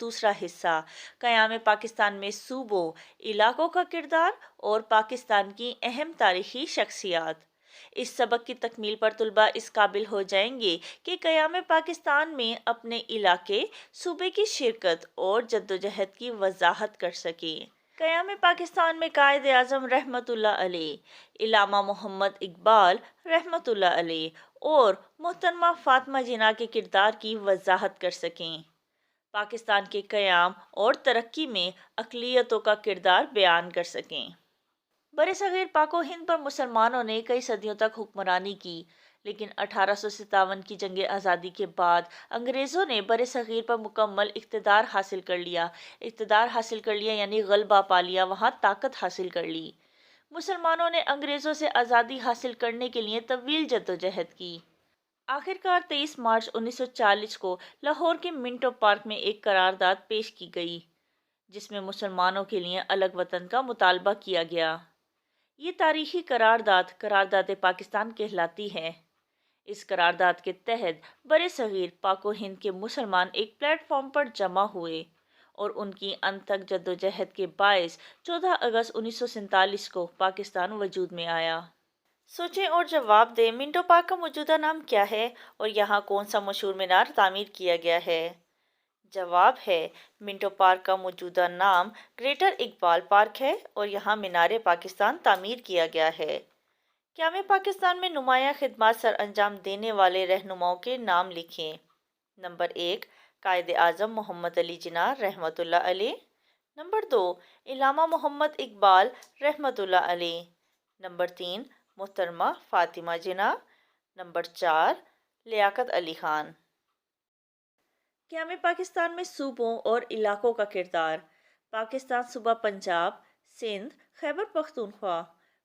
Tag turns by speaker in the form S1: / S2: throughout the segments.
S1: دوسرا حصہ قیام پاکستان میں صوبوں علاقوں کا کردار اور پاکستان کی اہم تاریخی شخصیات۔ اس سبق کی تکمیل پر طلبہ اس قابل ہو جائیں گے کہ قیام پاکستان میں اپنے علاقے صوبے کی شرکت اور جدوجہد کی وضاحت کر سکیں۔ قیام پاکستان میں قائد اعظم رحمۃ اللہ علیہ، علامہ محمد اقبال رحمۃ اللہ علیہ اور محترمہ فاطمہ جناح کے کردار کی وضاحت کر سکیں۔ پاکستان کے قیام اور ترقی میں اقلیتوں کا کردار بیان کر سکیں۔ برصغیر پاک و ہند پر مسلمانوں نے کئی صدیوں تک حکمرانی کی، لیکن 1857 کی جنگ آزادی کے بعد انگریزوں نے برصغیر پر مکمل اقتدار حاصل کر لیا یعنی غلبہ پا لیا، وہاں طاقت حاصل کر لی۔ مسلمانوں نے انگریزوں سے آزادی حاصل کرنے کے لیے طویل جدوجہد کی۔ آخرکار 23 مارچ 1940 کو لاہور کے منٹو پارک میں ایک قرارداد پیش کی گئی، جس میں مسلمانوں کے لیے الگ وطن کا مطالبہ کیا گیا۔ یہ تاریخی قرارداد پاکستان کہلاتی ہے۔ اس قرارداد کے تحت برصغیر پاک و ہند کے مسلمان ایک پلیٹ فارم پر جمع ہوئے اور ان کی انتھک جدوجہد کے باعث 14 اگست 1947 کو پاکستان وجود میں آیا۔ سوچیں اور جواب دیں، منٹو پارک کا موجودہ نام کیا ہے اور یہاں کون سا مشہور مینار تعمیر کیا گیا ہے؟ جواب ہے، منٹو پارک کا موجودہ نام گریٹر اقبال پارک ہے اور یہاں مینار پاکستان تعمیر کیا گیا ہے۔ قیام پاکستان میں نمایاں خدمات سر انجام دینے والے رہنماؤں کے نام لکھیں۔ نمبر 1، قائد اعظم محمد علی جناح رحمۃ اللہ علیہ۔ نمبر 2، علامہ محمد اقبال رحمۃ اللہ علیہ۔ نمبر 3، محترمہ فاطمہ جناح۔ نمبر 4، لیاقت علی خان۔ قیام پاکستان میں صوبوں اور علاقوں کا کردار۔ پاکستان صوبہ پنجاب، سندھ، خیبر پختونخوا،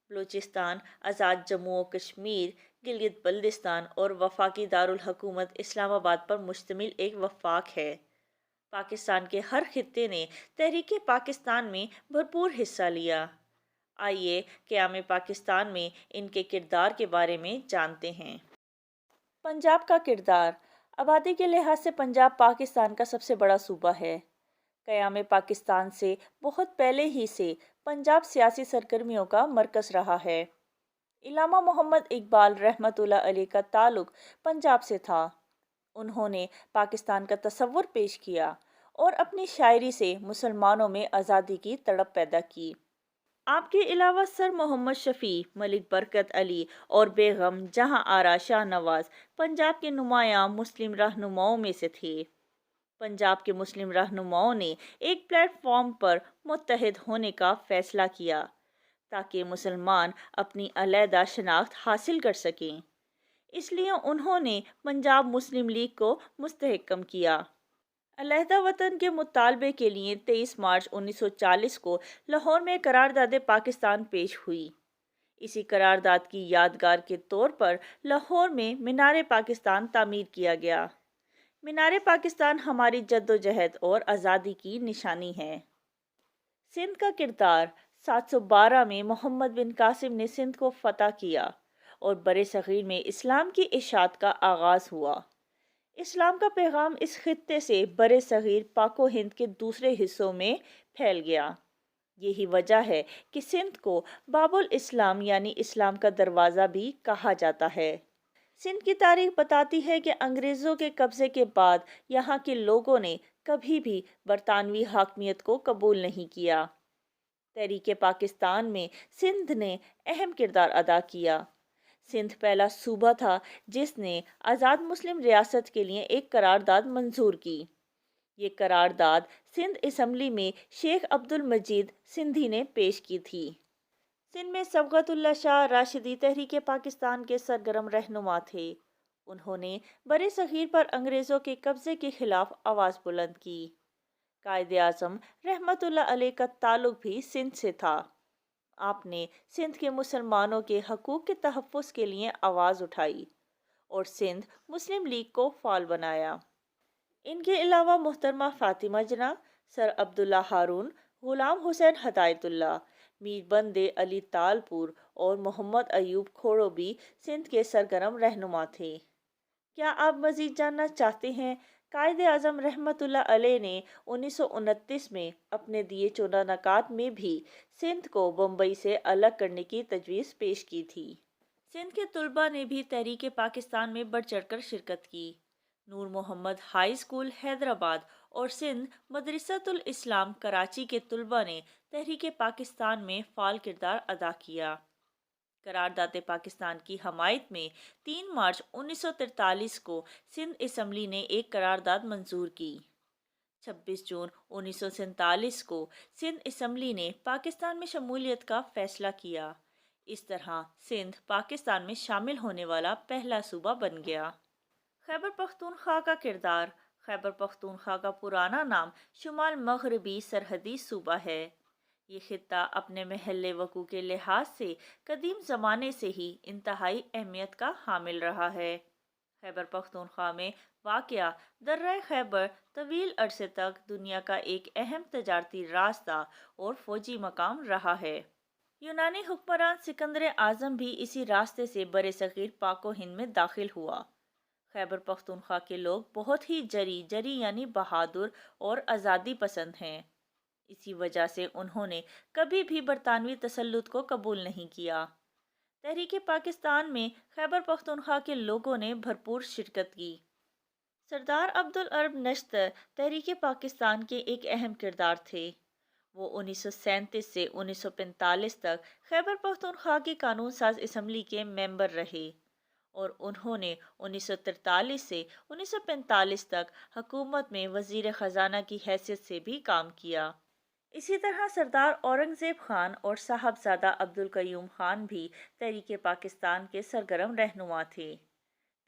S1: بلوچستان، آزاد جموں و کشمیر، گلگت بلتستان اور وفاقی دارالحکومت اسلام آباد پر مشتمل ایک وفاق ہے۔ پاکستان کے ہر خطے نے تحریک پاکستان میں بھرپور حصہ لیا۔ آئیے قیام پاکستان میں ان کے کردار کے بارے میں جانتے ہیں۔ پنجاب کا کردار۔ آبادی کے لحاظ سے پنجاب پاکستان کا سب سے بڑا صوبہ ہے۔ قیام پاکستان سے بہت پہلے ہی سے پنجاب سیاسی سرگرمیوں کا مرکز رہا ہے۔ علامہ محمد اقبال رحمۃ اللہ علیہ کا تعلق پنجاب سے تھا۔ انہوں نے پاکستان کا تصور پیش کیا اور اپنی شاعری سے مسلمانوں میں آزادی کی تڑپ پیدا کی۔ آپ کے علاوہ سر محمد شفیع، ملک برکت علی اور بیگم جہاں آرا شاہ نواز پنجاب کے نمایاں مسلم رہنماؤں میں سے تھے۔ پنجاب کے مسلم رہنماؤں نے ایک پلیٹ فارم پر متحد ہونے کا فیصلہ کیا تاکہ مسلمان اپنی علیحدہ شناخت حاصل کر سکیں۔ اس لیے انہوں نے پنجاب مسلم لیگ کو مستحکم کیا۔ علیحدہ وطن کے مطالبے کے لیے 23 مارچ 1940 کو لاہور میں قرارداد پاکستان پیش ہوئی۔ اسی قرارداد کی یادگار کے طور پر لاہور میں مینار پاکستان تعمیر کیا گیا۔ مینار پاکستان ہماری جدوجہد اور آزادی کی نشانی ہے۔ سندھ کا کردار۔ 712 میں محمد بن قاسم نے سندھ کو فتح کیا اور برصغیر میں اسلام کی اشاعت کا آغاز ہوا۔ اسلام کا پیغام اس خطے سے برصغیر پاک و ہند کے دوسرے حصوں میں پھیل گیا۔ یہی وجہ ہے کہ سندھ کو باب الاسلام یعنی اسلام کا دروازہ بھی کہا جاتا ہے۔ سندھ کی تاریخ بتاتی ہے کہ انگریزوں کے قبضے کے بعد یہاں کے لوگوں نے کبھی بھی برطانوی حاکمیت کو قبول نہیں کیا۔ تحریک پاکستان میں سندھ نے اہم کردار ادا کیا۔ سندھ پہلا صوبہ تھا جس نے آزاد مسلم ریاست کے لیے ایک قرارداد منظور کی۔ یہ قرارداد سندھ اسمبلی میں شیخ عبد المجید سندھی نے پیش کی تھی۔ سندھ میں صبغت اللہ شاہ راشدی تحریک پاکستان کے سرگرم رہنما تھے۔ انہوں نے برصغیر پر انگریزوں کے قبضے کے خلاف آواز بلند کی۔ قائد اعظم رحمۃ اللہ علیہ کا تعلق بھی سندھ سے تھا۔ آپ نے سندھ کے مسلمانوں کے حقوق کے تحفظ کے لیے آواز اٹھائی اور سندھ مسلم لیگ کو فعال بنایا۔ ان کے علاوہ محترمہ فاطمہ جناح، سر عبداللہ ہارون، غلام حسین ہدایت اللہ، میر بند علی تالپور اور محمد ایوب کھوڑو بھی سندھ کے سرگرم رہنما تھے۔ کیا آپ مزید جاننا چاہتے ہیں؟ قائد اعظم رحمۃ اللہ علیہ نے 1929 میں اپنے دیے چودہ نکات میں بھی سندھ کو بمبئی سے الگ کرنے کی تجویز پیش کی تھی۔ سندھ کے طلباء نے بھی تحریک پاکستان میں بڑھ چڑھ کر شرکت کی۔ نور محمد ہائی اسکول حیدرآباد اور سندھ مدرسۃ الاسلام کراچی کے طلباء نے تحریک پاکستان میں فعال کردار ادا کیا۔ قرارداد پاکستان کی حمایت میں 3 مارچ 1943 کو سندھ اسمبلی نے ایک قرارداد منظور کی۔ 26 جون 1947 کو سندھ اسمبلی نے پاکستان میں شمولیت کا فیصلہ کیا۔ اس طرح سندھ پاکستان میں شامل ہونے والا پہلا صوبہ بن گیا۔ خیبر پختونخوا کا کردار۔ خیبر پختونخوا کا پرانا نام شمال مغربی سرحدی صوبہ ہے۔ یہ خطہ اپنے محل وقوع کے لحاظ سے قدیم زمانے سے ہی انتہائی اہمیت کا حامل رہا ہے۔ خیبر پختونخوا میں واقع درہ خیبر طویل عرصے تک دنیا کا ایک اہم تجارتی راستہ اور فوجی مقام رہا ہے۔ یونانی حکمران سکندر اعظم بھی اسی راستے سے برصغیر پاک و ہند میں داخل ہوا۔ خیبر پختونخوا کے لوگ بہت ہی جری یعنی بہادر اور آزادی پسند ہیں۔ اسی وجہ سے انہوں نے کبھی بھی برطانوی تسلط کو قبول نہیں کیا۔ تحریک پاکستان میں خیبر پختونخوا کے لوگوں نے بھرپور شرکت کی۔ سردار عبدالعرب نشتر تحریک پاکستان کے ایک اہم کردار تھے۔ وہ 1937 سے 1945 تک خیبر پختونخوا کی قانون ساز اسمبلی کے ممبر رہے اور انہوں نے 1943 سے 1945 تک حکومت میں وزیر خزانہ کی حیثیت سے بھی کام کیا۔ اسی طرح سردار اورنگزیب خان اور صاحبزادہ عبدالقیوم خان بھی تحریک پاکستان کے سرگرم رہنما تھے۔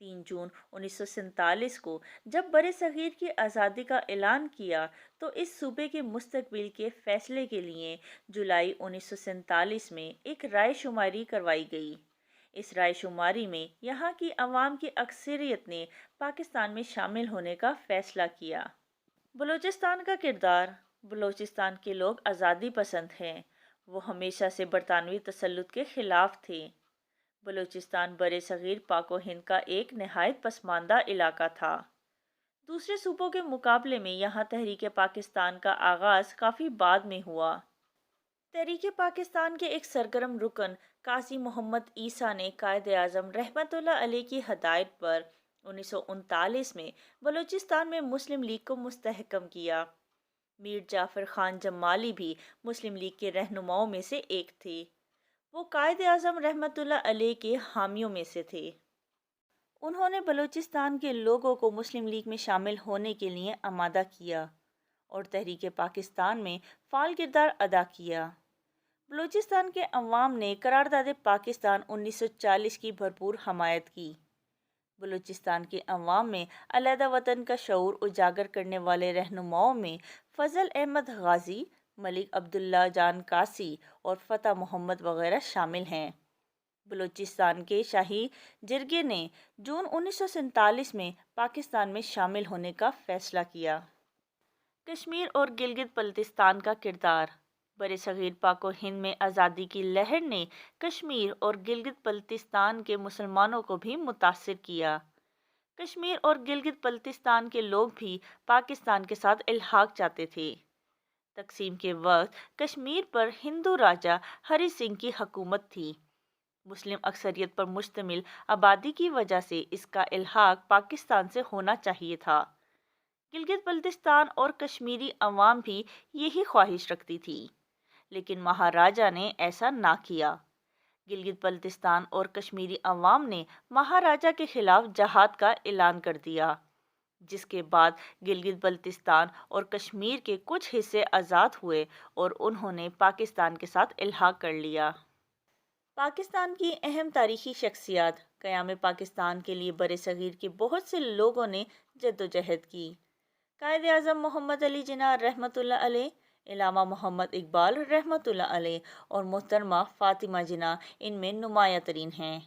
S1: 3 جون 1947 کو جب برصغیر کی آزادی کا اعلان کیا تو اس صوبے کے مستقبل کے فیصلے کے لیے جولائی 1947 میں ایک رائے شماری کروائی گئی۔ اس رائے شماری میں یہاں کی عوام کی اکثریت نے پاکستان میں شامل ہونے کا فیصلہ کیا۔ بلوچستان کا کردار۔ بلوچستان کے لوگ آزادی پسند ہیں۔ وہ ہمیشہ سے برطانوی تسلط کے خلاف تھے۔ بلوچستان برصغیر پاک و ہند کا ایک نہایت پسماندہ علاقہ تھا۔ دوسرے صوبوں کے مقابلے میں یہاں تحریک پاکستان کا آغاز کافی بعد میں ہوا۔ تحریک پاکستان کے ایک سرگرم رکن قاضی محمد عیسیٰ نے قائد اعظم رحمۃ اللہ علیہ کی ہدایت پر 1939 میں بلوچستان میں مسلم لیگ کو مستحکم کیا۔ میر جعفر خان جمالی بھی مسلم لیگ کے رہنماؤں میں سے ایک تھے۔ وہ قائد اعظم رحمۃ اللہ علیہ کے حامیوں میں سے تھے۔ انہوں نے بلوچستان کے لوگوں کو مسلم لیگ میں شامل ہونے کے لیے آمادہ کیا اور تحریک پاکستان میں فعال کردار ادا کیا۔ بلوچستان کے عوام نے قرارداد پاکستان 1940 کی بھرپور حمایت کی۔ بلوچستان کے عوام میں علیحدہ وطن کا شعور اجاگر کرنے والے رہنماؤں میں فضل احمد غازی، ملک عبداللہ جان کاسی اور فتح محمد وغیرہ شامل ہیں۔ بلوچستان کے شاہی جرگے نے جون 1947 میں پاکستان میں شامل ہونے کا فیصلہ کیا۔ کشمیر اور گلگت بلتستان کا کردار۔ برصغیر پاک و ہند میں آزادی کی لہر نے کشمیر اور گلگت بلتستان کے مسلمانوں کو بھی متاثر کیا۔ کشمیر اور گلگت بلتستان کے لوگ بھی پاکستان کے ساتھ الحاق چاہتے تھے۔ تقسیم کے وقت کشمیر پر ہندو راجا ہری سنگھ کی حکومت تھی۔ مسلم اکثریت پر مشتمل آبادی کی وجہ سے اس کا الحاق پاکستان سے ہونا چاہیے تھا۔ گلگت بلتستان اور کشمیری عوام بھی یہی خواہش رکھتی تھی، لیکن مہاراجا نے ایسا نہ کیا۔ گلگت بلتستان اور کشمیری عوام نے مہاراجا کے خلاف جہاد کا اعلان کر دیا، جس کے بعد گلگت بلتستان اور کشمیر کے کچھ حصے آزاد ہوئے اور انہوں نے پاکستان کے ساتھ الحاق کر لیا۔ پاکستان کی اہم تاریخی شخصیات۔ قیام پاکستان کے لیے برصغیر کے بہت سے لوگوں نے جدوجہد کی۔ قائد اعظم محمد علی جناح رحمۃ اللہ علیہ، علامہ محمد اقبال رحمۃ اللہ علیہ اور محترمہ فاطمہ جناح ان میں نمایاں ترین ہیں۔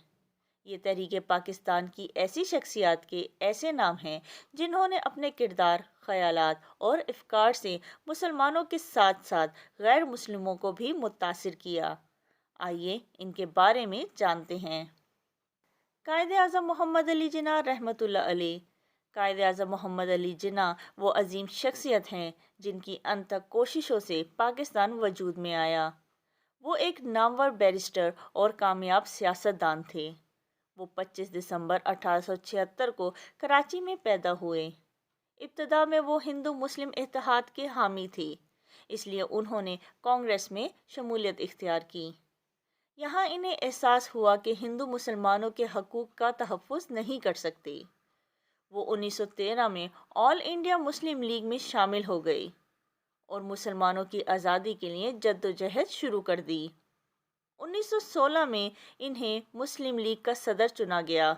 S1: یہ تحریک پاکستان کی ایسی شخصیات کے ایسے نام ہیں جنہوں نے اپنے کردار، خیالات اور افکار سے مسلمانوں کے ساتھ ساتھ غیر مسلموں کو بھی متاثر کیا۔ آئیے ان کے بارے میں جانتے ہیں۔ قائد اعظم محمد علی جناح رحمۃ اللہ علیہ۔ قائد اعظم محمد علی جناح وہ عظیم شخصیت ہیں جن کی ان تک کوششوں سے پاکستان وجود میں آیا۔ وہ ایک نامور بیرسٹر اور کامیاب سیاستدان تھے۔ وہ 25 دسمبر 1876 کو کراچی میں پیدا ہوئے۔ ابتدا میں وہ ہندو مسلم اتحاد کے حامی تھے، اس لیے انہوں نے کانگریس میں شمولیت اختیار کی۔ یہاں انہیں احساس ہوا کہ ہندو مسلمانوں کے حقوق کا تحفظ نہیں کر سکتے۔ وہ 1913 میں آل انڈیا مسلم لیگ میں شامل ہو گئے اور مسلمانوں کی آزادی کے لیے جدوجہد شروع کر دی۔ 1916 میں انہیں مسلم لیگ کا صدر چنا گیا۔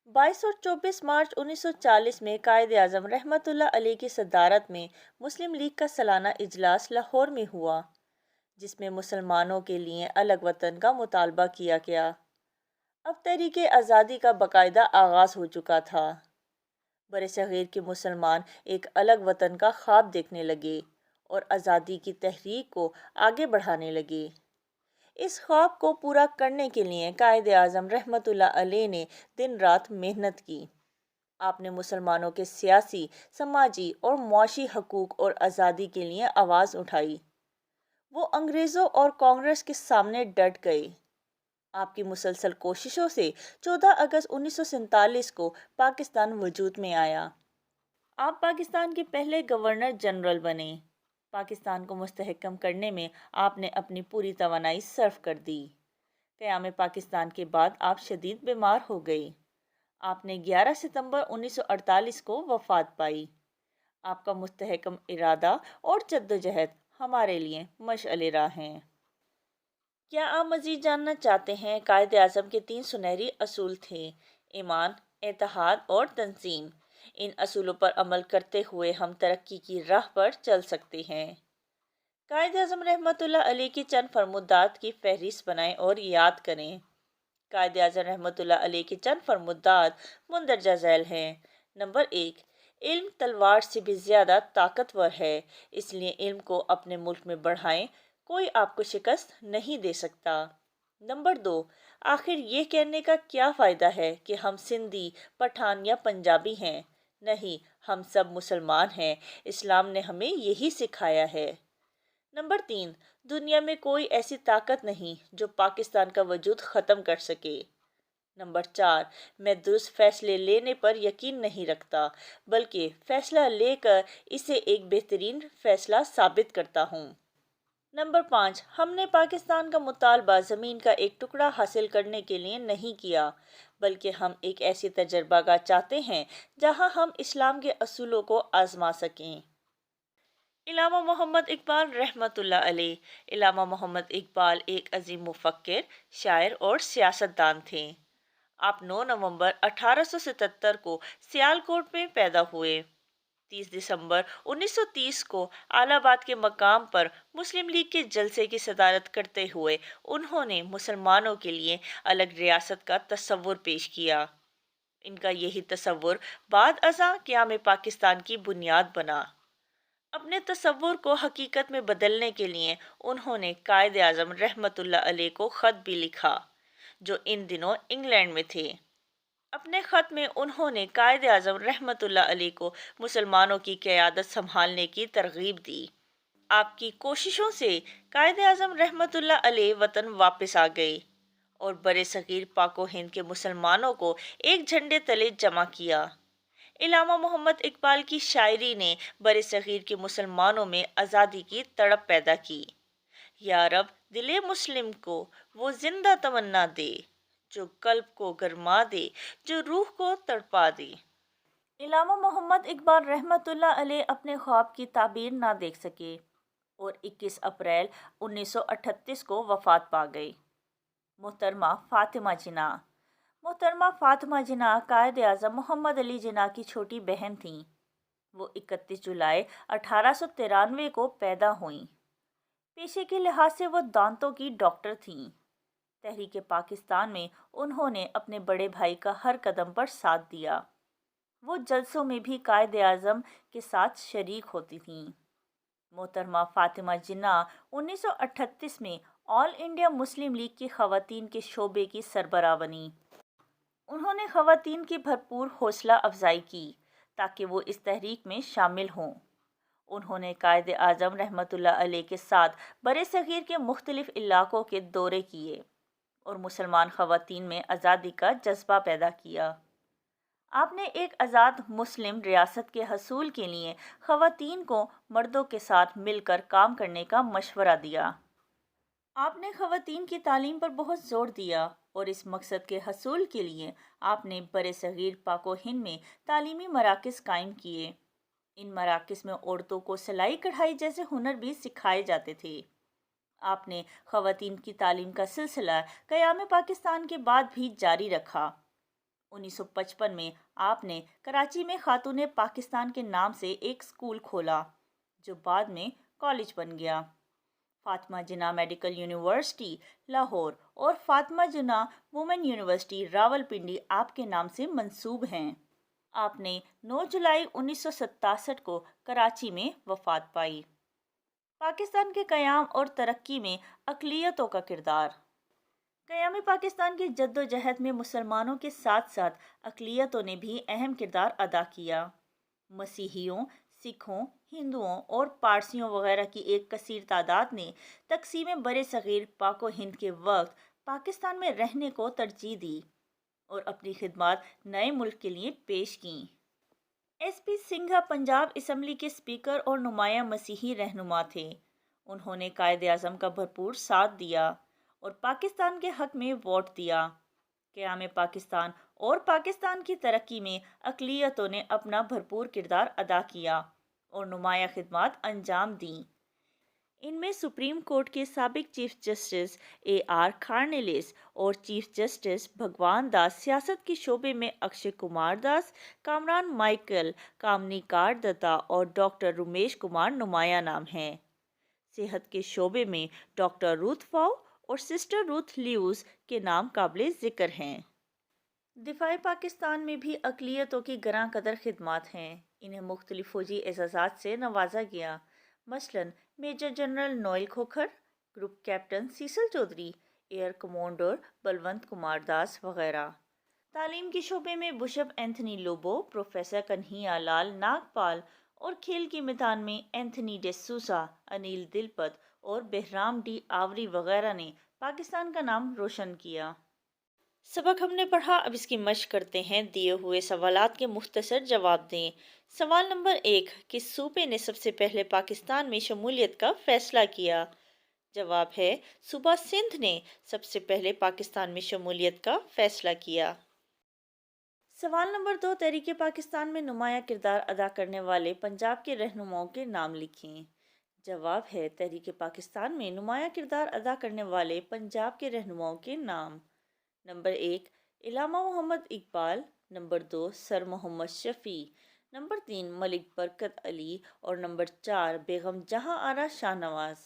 S1: 22 اور 24 مارچ 1940 میں قائد اعظم رحمۃ اللہ علیہ کی صدارت میں مسلم لیگ کا سالانہ اجلاس لاہور میں ہوا، جس میں مسلمانوں کے لیے الگ وطن کا مطالبہ کیا گیا۔ اب تحریک آزادی کا باقاعدہ آغاز ہو چکا تھا۔ برصغیر کے مسلمان ایک الگ وطن کا خواب دیکھنے لگے اور آزادی کی تحریک کو آگے بڑھانے لگے۔ اس خواب کو پورا کرنے کے لیے قائد اعظم رحمۃ اللہ علیہ نے دن رات محنت کی۔ آپ نے مسلمانوں کے سیاسی، سماجی اور معاشی حقوق اور آزادی کے لیے آواز اٹھائی۔ وہ انگریزوں اور کانگریس کے سامنے ڈٹ گئے۔ آپ کی مسلسل کوششوں سے 14 اگست 1947 کو پاکستان وجود میں آیا۔ آپ پاکستان کے پہلے گورنر جنرل بنے۔ پاکستان کو مستحکم کرنے میں آپ نے اپنی پوری توانائی صرف کر دی۔ قیام پاکستان کے بعد آپ شدید بیمار ہو گئے۔ آپ نے 11 ستمبر 1948 کو وفات پائی۔ آپ کا مستحکم ارادہ اور جدوجہد ہمارے لیے مشعل راہ ہیں۔ کیا آپ مزید جاننا چاہتے ہیں؟ قائد اعظم کے 3 سنہری اصول تھے: ایمان، اتحاد اور تنظیم۔ ان اصولوں پر عمل کرتے ہوئے ہم ترقی کی راہ پر چل سکتے ہیں۔ قائد اعظم رحمۃ اللہ علیہ کی چند فرمودات کی فہرست بنائیں اور یاد کریں۔ قائد اعظم رحمۃ اللہ علیہ کے چند فرمودات مندرجہ ذیل ہیں۔ نمبر 1، علم تلوار سے بھی زیادہ طاقتور ہے، اس لیے علم کو اپنے ملک میں بڑھائیں، کوئی آپ کو شکست نہیں دے سکتا۔ نمبر 2، آخر یہ کہنے کا کیا فائدہ ہے کہ ہم سندھی، پٹھان یا پنجابی ہیں؟ نہیں، ہم سب مسلمان ہیں، اسلام نے ہمیں یہی سکھایا ہے۔ نمبر 3، دنیا میں کوئی ایسی طاقت نہیں جو پاکستان کا وجود ختم کر سکے۔ نمبر 4، میں درست فیصلے لینے پر یقین نہیں رکھتا، بلکہ فیصلہ لے کر اسے ایک بہترین فیصلہ ثابت کرتا ہوں۔ نمبر 5، ہم نے پاکستان کا مطالبہ زمین کا ایک ٹکڑا حاصل کرنے کے لیے نہیں کیا، بلکہ ہم ایک ایسی تجربہ گاہ چاہتے ہیں جہاں ہم اسلام کے اصولوں کو آزما سکیں۔ علامہ محمد اقبال رحمۃ اللہ علیہ۔ علامہ محمد اقبال ایک عظیم مفکر، شاعر اور سیاستدان تھے۔ آپ 9 نومبر 1877 کو سیالکوٹ میں پیدا ہوئے۔ 30 دسمبر 1930 کو الہ آباد کے مقام پر مسلم لیگ کے جلسے کی صدارت کرتے ہوئے انہوں نے مسلمانوں کے لیے الگ ریاست کا تصور پیش کیا۔ ان کا یہی تصور بعد ازاں قیام پاکستان کی بنیاد بنا۔ اپنے تصور کو حقیقت میں بدلنے کے لیے انہوں نے قائد اعظم رحمۃ اللہ علیہ کو خط بھی لکھا، جو ان دنوں انگلینڈ میں تھے۔ اپنے خط میں انہوں نے قائد اعظم رحمۃ اللہ علیہ کو مسلمانوں کی قیادت سنبھالنے کی ترغیب دی۔ آپ کی کوششوں سے قائد اعظم رحمۃ اللہ علیہ وطن واپس آ گئے اور برصغیر پاک و ہند کے مسلمانوں کو ایک جھنڈے تلے جمع کیا۔ علامہ محمد اقبال کی شاعری نے برصغیر کے مسلمانوں میں آزادی کی تڑپ پیدا کی۔ یا رب دل مسلم کو وہ زندہ تمنا دے، جو قلب کو گرما دے، جو روح کو تڑپا دے۔ علامہ محمد اقبال رحمۃ اللہ علیہ اپنے خواب کی تعبیر نہ دیکھ سکے اور 21 اپریل 1938 کو وفات پا گئے۔ محترمہ فاطمہ جناح۔ محترمہ فاطمہ جناح قائد اعظم محمد علی جناح کی چھوٹی بہن تھیں۔ وہ 31 جولائی 1893 کو پیدا ہوئیں۔ پیشے کے لحاظ سے وہ دانتوں کی ڈاکٹر تھیں۔ تحریک پاکستان میں انہوں نے اپنے بڑے بھائی کا ہر قدم پر ساتھ دیا۔ وہ جلسوں میں بھی قائد اعظم کے ساتھ شریک ہوتی تھیں۔ محترمہ فاطمہ جناح 1938 میں آل انڈیا مسلم لیگ کی خواتین کے شعبے کی سربراہ بنیں۔ انہوں نے خواتین کی بھرپور حوصلہ افزائی کی تاکہ وہ اس تحریک میں شامل ہوں۔ انہوں نے قائد اعظم رحمۃ اللہ علیہ کے ساتھ برصغیر کے مختلف علاقوں کے دورے کیے اور مسلمان خواتین میں آزادی کا جذبہ پیدا کیا۔ آپ نے ایک آزاد مسلم ریاست کے حصول کے لیے خواتین کو مردوں کے ساتھ مل کر کام کرنے کا مشورہ دیا۔ آپ نے خواتین کی تعلیم پر بہت زور دیا اور اس مقصد کے حصول کے لیے آپ نے برصغیر پاک و ہند میں تعلیمی مراکز قائم کیے۔ ان مراکز میں عورتوں کو سلائی کڑھائی جیسے ہنر بھی سکھائے جاتے تھے۔ آپ نے خواتین کی تعلیم کا سلسلہ قیام پاکستان کے بعد بھی جاری رکھا۔ 1955 میں آپ نے کراچی میں خاتون پاکستان کے نام سے ایک اسکول کھولا جو بعد میں کالج بن گیا۔ فاطمہ جناح میڈیکل یونیورسٹی لاہور اور فاطمہ جناح وومن یونیورسٹی راولپنڈی آپ کے نام سے منسوب ہیں۔ آپ نے 9 جولائی 1967 کو کراچی میں وفات پائی۔ پاکستان کے قیام اور ترقی میں اقلیتوں کا کردار۔ قیام پاکستان کی جد و جہد میں مسلمانوں کے ساتھ ساتھ اقلیتوں نے بھی اہم کردار ادا کیا۔ مسیحیوں، سکھوں، ہندوؤں اور پارسیوں وغیرہ کی ایک کثیر تعداد نے تقسیم برصغیر پاک و ہند کے وقت پاکستان میں رہنے کو ترجیح دی اور اپنی خدمات نئے ملک کے لیے پیش کیں۔ S P Singha Punjab assembly کے اسپیکر اور نمایاں مسیحی رہنما تھے۔ انہوں نے قائد اعظم کا بھرپور ساتھ دیا اور پاکستان کے حق میں ووٹ دیا۔ قیام پاکستان اور پاکستان کی ترقی میں اقلیتوں نے اپنا بھرپور کردار ادا کیا اور نمایاں خدمات انجام دیں۔ ان میں سپریم کورٹ کے سابق چیف جسٹس اے آر کارنیلیس اور چیف جسٹس بھگوان داس، سیاست کے شعبے میں اکشے کمار داس، کامران مائیکل کامنی کار دتا اور ڈاکٹر رمیش کمار نمایاں نام ہیں۔ صحت کے شعبے میں ڈاکٹر روتھ فاؤ اور سسٹر روتھ لیوز کے نام قابل ذکر ہیں۔ دفاع پاکستان میں بھی اقلیتوں کی گراں قدر خدمات ہیں۔ انہیں مختلف فوجی اعزازات سے نوازا گیا، مثلاً major general Noel Khokhar, group captain Cecil Chaudhry, air commander Balwant Kumar Das وغیرہ۔ تعلیم کے شعبے میں بشپ اینتھنی لوبو، پروفیسر کنہیا لال ناگپال اور کھیل کے میدان میں اینتھنی ڈے سوسا، انیل دلپت اور بہرام ڈی آوری وغیرہ نے پاکستان کا نام روشن کیا۔ سبق ہم نے پڑھا، اب اس کی مشق کرتے ہیں۔ دیے ہوئے سوالات کے مختصر جواب دیں۔ سوال نمبر 1، کس صوبے نے سب سے پہلے پاکستان میں شمولیت کا فیصلہ کیا؟ جواب ہے صوبہ سندھ نے سب سے پہلے پاکستان میں شمولیت کا فیصلہ کیا۔ سوال نمبر 2، تحریک پاکستان میں نمایاں کردار ادا کرنے والے پنجاب کے رہنماؤں کے نام لکھیں۔ جواب ہے تحریک پاکستان میں نمایاں کردار ادا کرنے والے پنجاب کے رہنماؤں کے نام۔ نمبر 1، علامہ محمد اقبال، نمبر 2، سر محمد شفیع، نمبر 3، ملک برکت علی اور نمبر 4، بیگم جہاں آرا شاہ نواز۔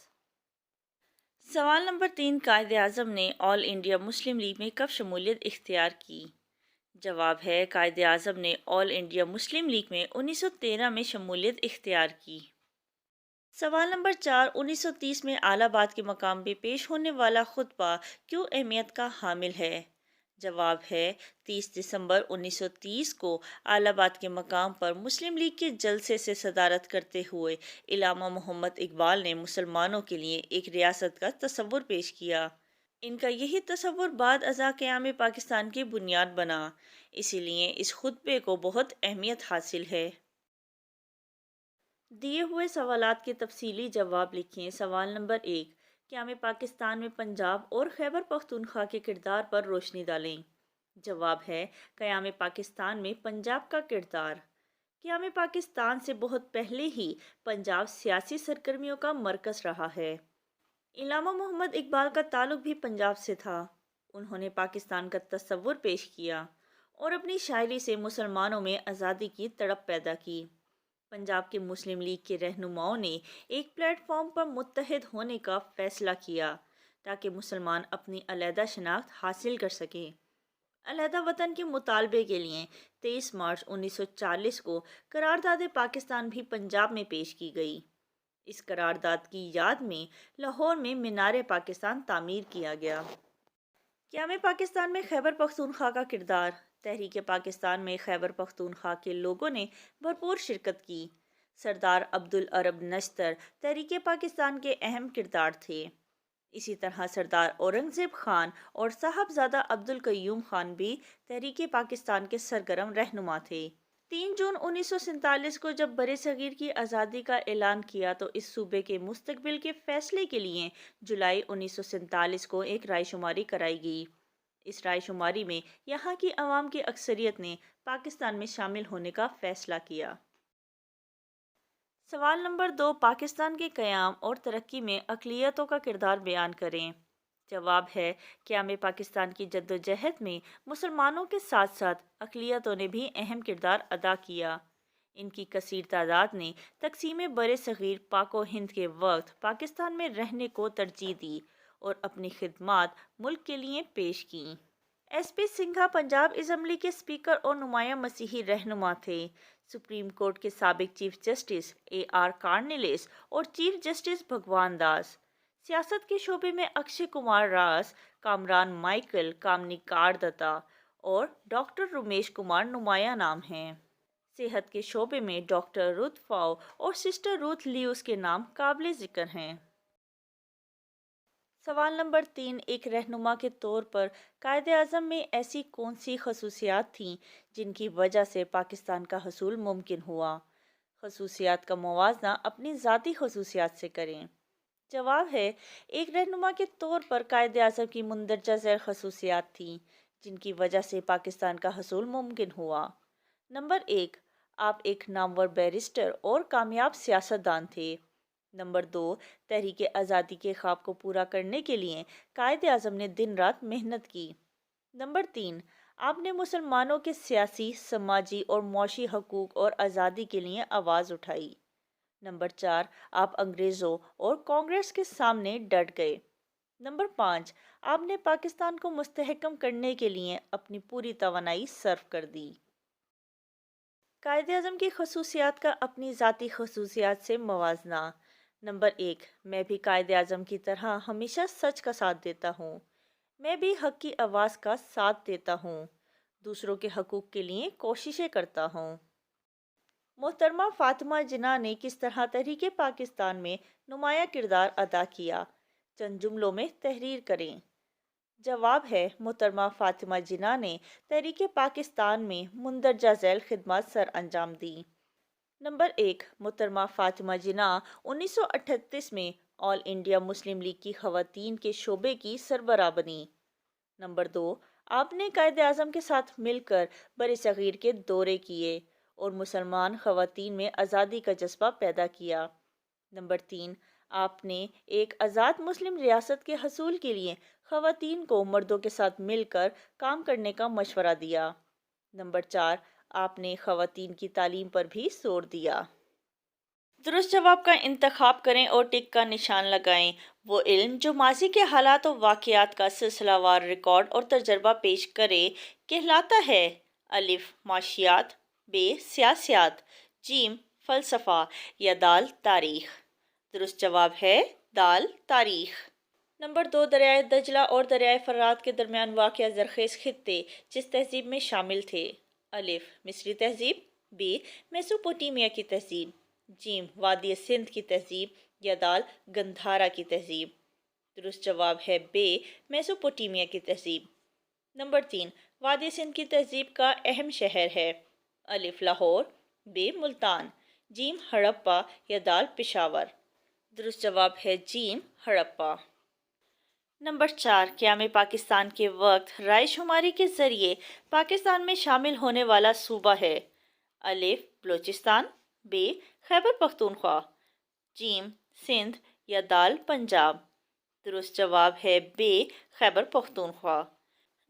S1: سوال نمبر 3، قائد اعظم نے آل انڈیا مسلم لیگ میں کب شمولیت اختیار کی؟ جواب ہے قائد اعظم نے آل انڈیا مسلم لیگ میں 1913 میں شمولیت اختیار کی۔ سوال نمبر 4، 1930 میں الہ آباد کے مقام پہ پیش ہونے والا خطبہ کیوں اہمیت کا حامل ہے؟ جواب ہے 30 دسمبر 1930 کو الہ آباد کے مقام پر مسلم لیگ کے جلسے سے صدارت کرتے ہوئے علامہ محمد اقبال نے مسلمانوں کے لیے ایک ریاست کا تصور پیش کیا۔ ان کا یہی تصور بعد ازاں قیام پاکستان کی بنیاد بنا، اسی لیے اس خطبے کو بہت اہمیت حاصل ہے۔ دیے ہوئے سوالات کے تفصیلی جواب لکھیں۔ سوال نمبر 1، قیام پاکستان میں پنجاب اور خیبر پختونخوا کے کردار پر روشنی ڈالیں۔ جواب ہے قیام پاکستان میں پنجاب کا کردار۔ قیام پاکستان سے بہت پہلے ہی پنجاب سیاسی سرگرمیوں کا مرکز رہا ہے۔ علامہ محمد اقبال کا تعلق بھی پنجاب سے تھا۔ انہوں نے پاکستان کا تصور پیش کیا اور اپنی شاعری سے مسلمانوں میں آزادی کی تڑپ پیدا کی۔ پنجاب کے مسلم لیگ کے رہنماؤں نے ایک پلیٹ فارم پر متحد ہونے کا فیصلہ کیا تاکہ مسلمان اپنی علیحدہ شناخت حاصل کر سکیں۔ علیحدہ وطن کے مطالبے کے لیے 23 مارچ 1940 کو قرارداد پاکستان بھی پنجاب میں پیش کی گئی۔ اس قرارداد کی یاد میں لاہور میں مینار پاکستان تعمیر کیا گیا۔ قیام پاکستان میں خیبر پختونخوا کا کردار۔ تحریک پاکستان میں خیبر پختونخوا کے لوگوں نے بھرپور شرکت کی۔ سردار عبدالعرب نشتر تحریک پاکستان کے اہم کردار تھے۔ اسی طرح سردار اورنگزیب خان اور صاحبزادہ عبدالقیوم خان بھی تحریک پاکستان کے سرگرم رہنما تھے۔ 3 جون 1947 کو جب برِ صغیر کی آزادی کا اعلان کیا تو اس صوبے کے مستقبل کے فیصلے کے لیے جولائی 1947 کو ایک رائے شماری کرائی گئی۔ اس رائے شماری میں یہاں کی عوام کی اکثریت نے پاکستان میں شامل ہونے کا فیصلہ کیا۔ سوال نمبر 2، پاکستان کے قیام اور ترقی میں اقلیتوں کا کردار بیان کریں۔ جواب ہے، قیام پاکستان کی جدوجہد میں مسلمانوں کے ساتھ ساتھ اقلیتوں نے بھی اہم کردار ادا کیا۔ ان کی کثیر تعداد نے تقسیم برِ صغیر پاک و ہند کے وقت پاکستان میں رہنے کو ترجیح دی اور اپنی خدمات ملک کے لیے پیش کیں۔ S P Singha Punjab assembly کے اسپیکر اور نمایاں مسیحی رہنما تھے۔ سپریم کورٹ کے سابق چیف جسٹس AR کارنیلیس اور چیف جسٹس بھگوان داس۔ سیاست کے شعبے میں اکشے کمار راس، کامران مائیکل کامنیکار دتا اور ڈاکٹر رمیش کمار نمایاں نام ہیں۔ صحت کے شعبے میں ڈاکٹر رتھ فاؤ اور سسٹر روتھ لیوس کے نام قابل ذکر ہیں۔ سوال نمبر 3، ایک رہنما کے طور پر قائد اعظم میں ایسی کون سی خصوصیات تھیں جن کی وجہ سے پاکستان کا حصول ممکن ہوا؟ خصوصیات کا موازنہ اپنی ذاتی خصوصیات سے کریں۔ جواب ہے، ایک رہنما کے طور پر قائد اعظم کی مندرجہ ذیل خصوصیات تھیں جن کی وجہ سے پاکستان کا حصول ممکن ہوا۔ نمبر 1، آپ ایک نامور بیرسٹر اور کامیاب سیاستدان تھے۔ نمبر 2، تحریک آزادی کے خواب کو پورا کرنے کے لیے قائد اعظم نے دن رات محنت کی۔ نمبر 3، آپ نے مسلمانوں کے سیاسی، سماجی اور معاشی حقوق اور آزادی کے لیے آواز اٹھائی۔ نمبر 4، آپ انگریزوں اور کانگریس کے سامنے ڈٹ گئے۔ نمبر 5، آپ نے پاکستان کو مستحکم کرنے کے لیے اپنی پوری توانائی صرف کر دی۔ قائد اعظم کی خصوصیات کا اپنی ذاتی خصوصیات سے موازنہ۔ نمبر 1، میں بھی قائد اعظم کی طرح ہمیشہ سچ کا ساتھ دیتا ہوں۔ میں بھی حق کی آواز کا ساتھ دیتا ہوں۔ دوسروں کے حقوق کے لیے کوششیں کرتا ہوں۔ محترمہ فاطمہ جناح نے کس طرح تحریک پاکستان میں نمایاں کردار ادا کیا؟ چند جملوں میں تحریر کریں۔ جواب ہے، محترمہ فاطمہ جناح نے تحریک پاکستان میں مندرجہ ذیل خدمات سر انجام دیں۔ نمبر 1، محترمہ فاطمہ جناح 1938 میں آل انڈیا مسلم لیگ کی خواتین کے شعبے کی سربراہ بنی۔ نمبر 2، آپ نے قائد اعظم کے ساتھ مل کر برِ صغیر کے دورے کیے اور مسلمان خواتین میں آزادی کا جذبہ پیدا کیا۔ نمبر 3، آپ نے ایک آزاد مسلم ریاست کے حصول کے لیے خواتین کو مردوں کے ساتھ مل کر کام کرنے کا مشورہ دیا۔ نمبر 4، آپ نے خواتین کی تعلیم پر بھی زور دیا۔ درست جواب کا انتخاب کریں اور ٹک کا نشان لگائیں۔ وہ علم جو ماضی کے حالات و واقعات کا سلسلہ وار ریکارڈ اور تجربہ پیش کرے کہلاتا ہے۔ الف، معاشیات، ب، سیاسیات، جیم، فلسفہ یا دال، تاریخ؟ درست جواب ہے دال، تاریخ۔ نمبر 2، دریائے دجلہ اور دریائے فرات کے درمیان واقع زرخیز خطے جس تہذیب میں شامل تھے؟ الف، مصری تہذیب، ب، میسوپوٹیمیا کی تہذیب، جیم، وادی سندھ کی تہذیب یا دال، گندھارا کی تہذیب؟ درست جواب ہے ب، میسوپوٹیمیا کی تہذیب۔ نمبر 3، وادی سندھ کی تہذیب کا اہم شہر ہے؟ الف، لاہور، ب، ملتان، جیم، ہڑپہ یا دال، پشاور؟ درست جواب ہے جیم، ہڑپہ۔ نمبر 4، قیام پاکستان کے وقت رائے شماری کے ذریعے پاکستان میں شامل ہونے والا صوبہ ہے؟ الف، بلوچستان، ب، خیبر پختونخوا، جیم، سندھ یا دال، پنجاب؟ درست جواب ہے ب، خیبر پختونخوا۔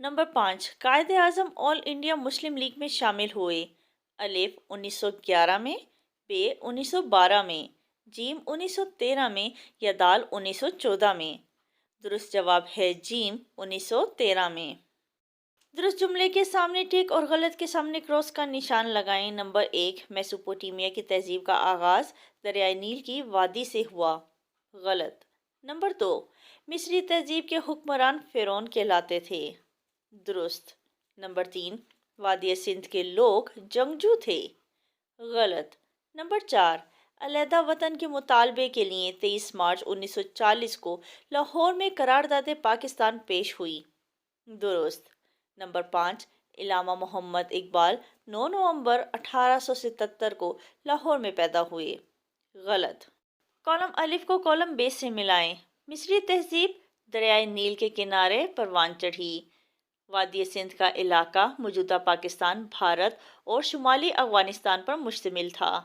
S1: نمبر 5، قائد اعظم آل انڈیا مسلم لیگ میں شامل ہوئے؟ الف، 1911 میں، ب، 1912 میں، جیم، 1913 میں یا دال، 1914 میں؟ درست جواب ہے جیم، 1913 میں۔ درست جملے کے سامنے ٹک اور غلط کے سامنے کراس کا نشان لگائیں۔ نمبر 1، میسوپوٹیمیا کی تہذیب کا آغاز دریائے نیل کی وادی سے ہوا۔ غلط۔ نمبر 2، مصری تہذیب کے حکمران فرعون کہلاتے تھے۔ درست۔ نمبر 3، وادی سندھ کے لوگ جنگجو تھے۔ غلط۔ نمبر 4، علیحدہ وطن کے مطالبے کے لیے 23 مارچ 1940 کو لاہور میں قرارداد پاکستان پیش ہوئی۔ درست۔ نمبر 5، علامہ محمد اقبال 9 نومبر 1877 کو لاہور میں پیدا ہوئے۔ غلط۔ کالم الف کو کالم ب سے ملائیں۔ مصری تہذیب دریائے نیل کے کنارے پروان چڑھی۔ وادی سندھ کا علاقہ موجودہ پاکستان، بھارت اور شمالی افغانستان پر مشتمل تھا۔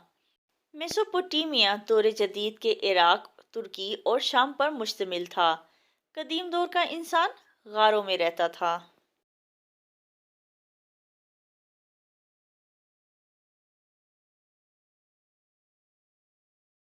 S1: میسوپوٹیمیا دور جدید کے عراق، ترکی اور شام پر مشتمل تھا۔ قدیم دور کا انسان غاروں میں رہتا تھا۔